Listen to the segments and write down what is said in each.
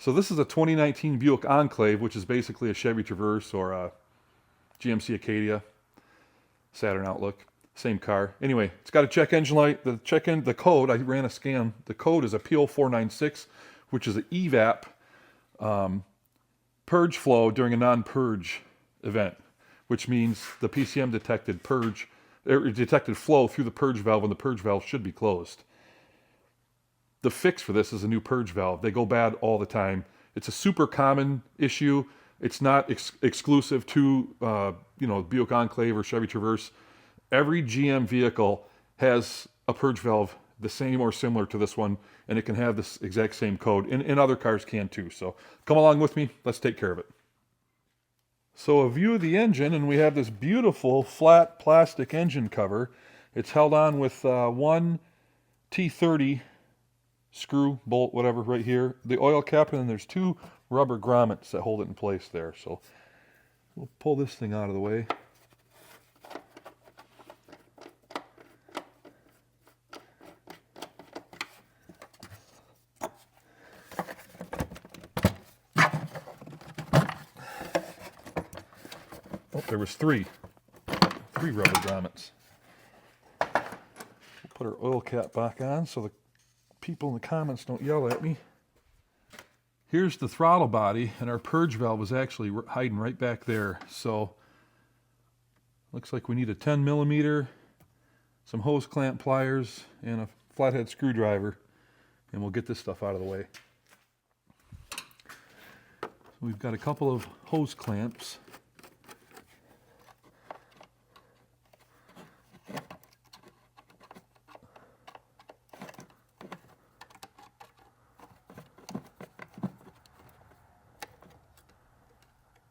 So this is a 2019 Buick Enclave, which is basically a Chevy Traverse or a GMC Acadia, Saturn Outlook, same car. Anyway, it's got a check engine light. The code, I ran a scan. The code is a PO496, which is an EVAP purge flow during a non-purge event, which means the PCM detected detected flow through the purge valve when the purge valve should be closed. The fix for this is a new purge valve. They go bad all the time. It's a super common issue. It's not exclusive to Buick Enclave or Chevy Traverse. Every GM vehicle has a purge valve the same or similar to this one, and it can have this exact same code, and other cars can too. So come along with me. Let's take care of it. So a view of the engine, and we have this beautiful flat plastic engine cover. It's held on with one T30 screw, bolt, whatever, right here. The oil cap, and then there's two rubber grommets that hold it in place there. So we'll pull this thing out of the way. Oh, there was three rubber grommets. We'll put our oil cap back on so the people in the comments don't yell at me. Here's the throttle body, and our purge valve was actually hiding right back there. So looks like we need a 10 millimeter, some hose clamp pliers, and a flathead screwdriver, and we'll get this stuff out of the way. So we've got a couple of hose clamps.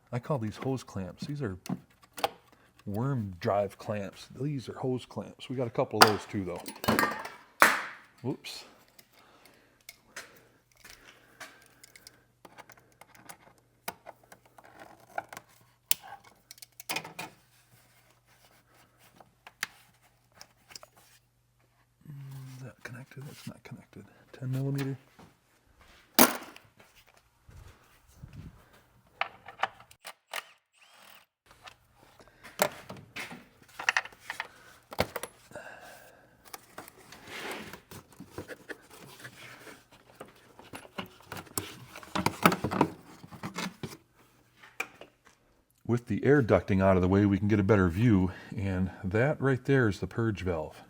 I call these hose clamps. These are worm drive clamps. These are hose clamps. We got a couple of those too, though. Whoops. Is that connected? That's not connected. 10 millimeter. With the air ducting out of the way, we can get a better view, and that right there is the purge valve.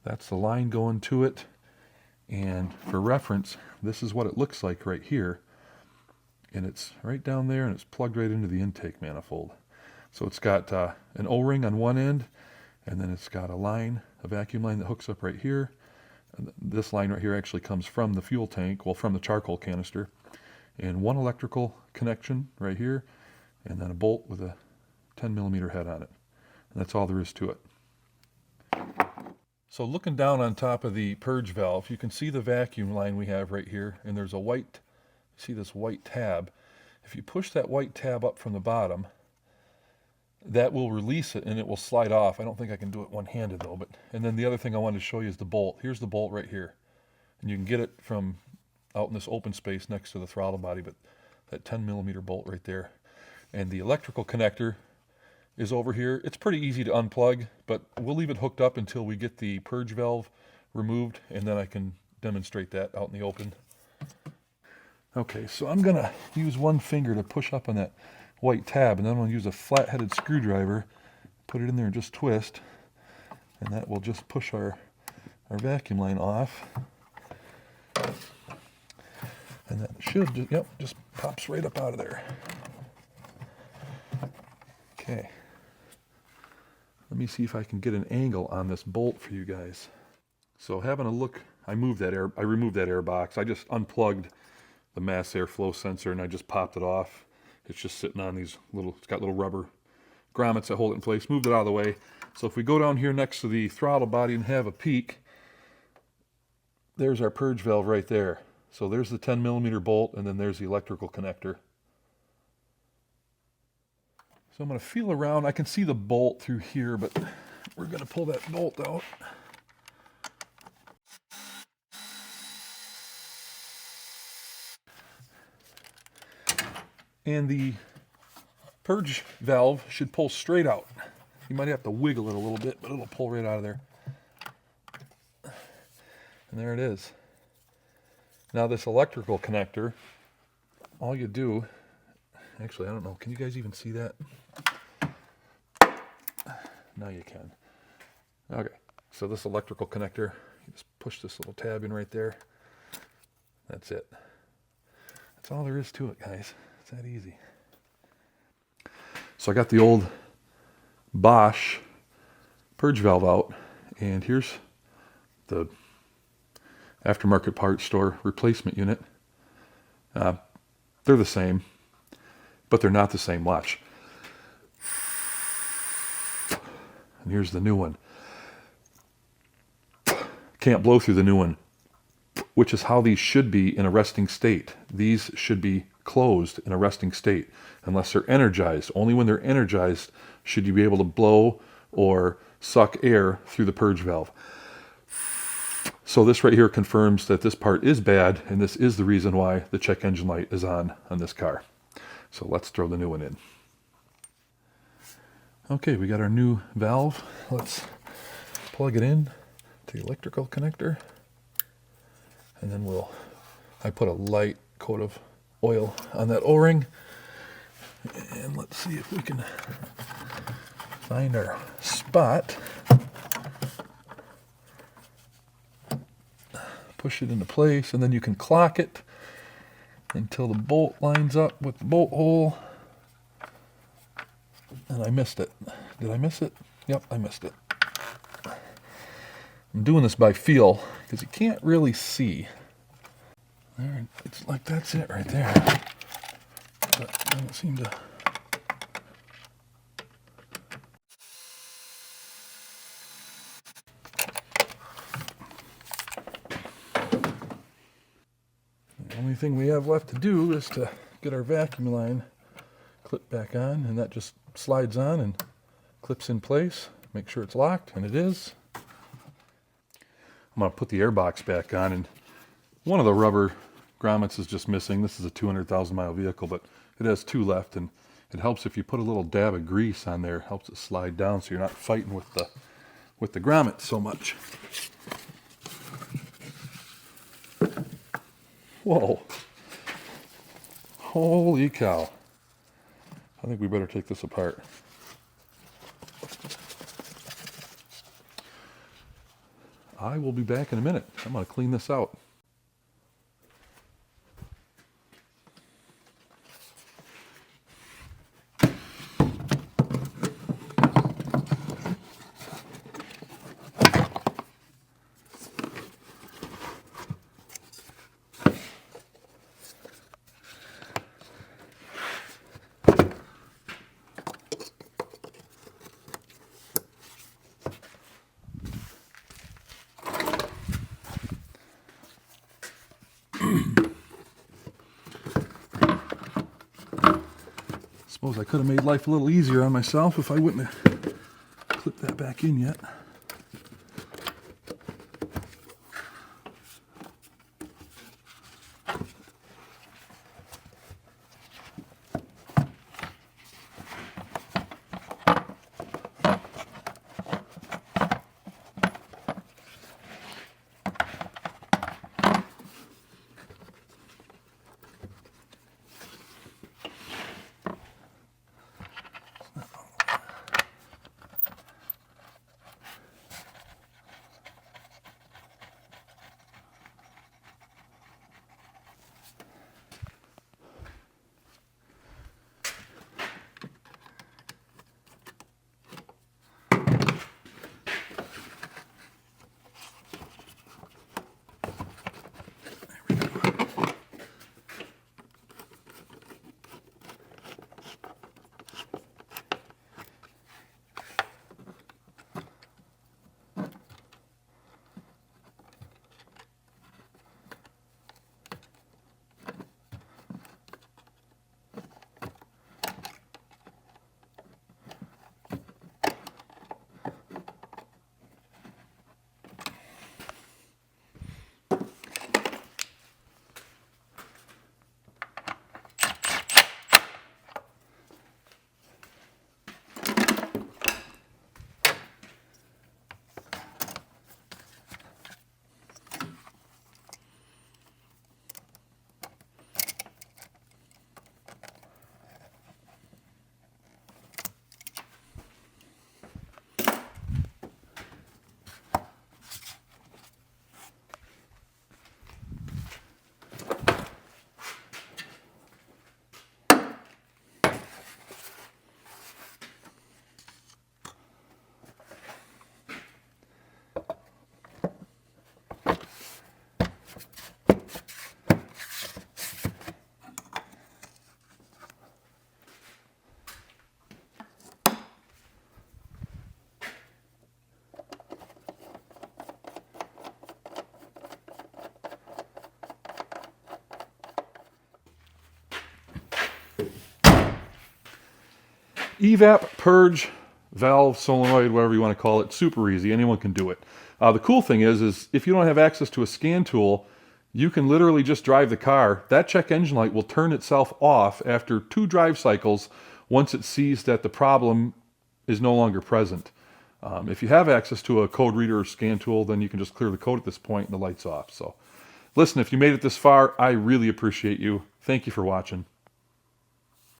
That's the line going to it, and for reference, this is what it looks like right here, and it's right down there, and it's plugged right into the intake manifold. So it's got an O-ring on one end, and then it's got a line, a vacuum line that hooks up right here. And this line right here actually comes from the fuel tank, well, from the charcoal canister, and one electrical connection right here, and then a bolt with a 10 millimeter head on it. And that's all there is to it. So looking down on top of the purge valve, you can see the vacuum line we have right here, and there's a white, see this white tab. If you push that white tab up from the bottom, that will release it and it will slide off. I don't think I can do it one-handed though, and then the other thing I wanted to show you is the bolt. Here's the bolt right here. And you can get it from out in this open space next to the throttle body, but that 10 millimeter bolt right there. And the electrical connector is over here. It's pretty easy to unplug, but we'll leave it hooked up until we get the purge valve removed, and then I can demonstrate that out in the open. Okay, so I'm gonna use one finger to push up on that white tab, and then I'm gonna use a flat-headed screwdriver, put it in there and just twist, and that will just push our vacuum line off. And that should, just pops right up out of there. Okay, let me see if I can get an angle on this bolt for you guys. So having a look, I removed that air box. I just unplugged the mass airflow sensor and I just popped it off. It's just sitting on these it's got little rubber grommets that hold it in place. Moved it out of the way. So if we go down here next to the throttle body and have a peek, there's our purge valve right there. So there's the 10 millimeter bolt, and then there's the electrical connector. So I'm going to feel around. I can see the bolt through here, but we're going to pull that bolt out. And the purge valve should pull straight out. You might have to wiggle it a little bit, but it'll pull right out of there. And there it is. Now this electrical connector, all you do, actually I don't know, can you guys even see that? Now you can. Okay, so this electrical connector, you just push this little tab in right there. That's it. That's all there is to it, guys. It's that easy. So I got the old Bosch purge valve out, and here's the aftermarket parts store replacement unit. They're the same, but they're not the same. Watch. And here's the new one. Can't blow through the new one, which is how these should be in a resting state. These should be closed in a resting state unless they're energized. Only when they're energized should you be able to blow or suck air through the purge valve. So this right here confirms that this part is bad, and this is the reason why the check engine light is on this car. So let's throw the new one in. Okay, we got our new valve. Let's plug it in to the electrical connector. And then I put a light coat of oil on that O-ring. And let's see if we can find our spot. Push it into place, and then you can clock it until the bolt lines up with the bolt hole. And I missed it. Did I miss it? Yep, I missed it. I'm doing this by feel because you can't really see. There, it's like that's it right there. But I don't seem to. The only thing we have left to do is to get our vacuum line clip back on, and that just slides on and clips in place. Make sure it's locked, and it is. I'm going to put the air box back on, and one of the rubber grommets is just missing. This is a 200,000 mile vehicle, but it has two left, and it helps if you put a little dab of grease on there. It helps it slide down so you're not fighting with the grommet so much. Whoa. Holy cow. I think we better take this apart. I will be back in a minute. I'm going to clean this out. Suppose I could have made life a little easier on myself if I wouldn't have clipped that back in yet. Evap, purge, valve, solenoid, whatever you want to call it, super easy. Anyone can do it. The cool thing is if you don't have access to a scan tool, you can literally just drive the car. That check engine light will turn itself off after 2 drive cycles once it sees that the problem is no longer present. If you have access to a code reader or scan tool, then you can just clear the code at this point and the light's off. So listen, if you made it this far, I really appreciate you. Thank you for watching.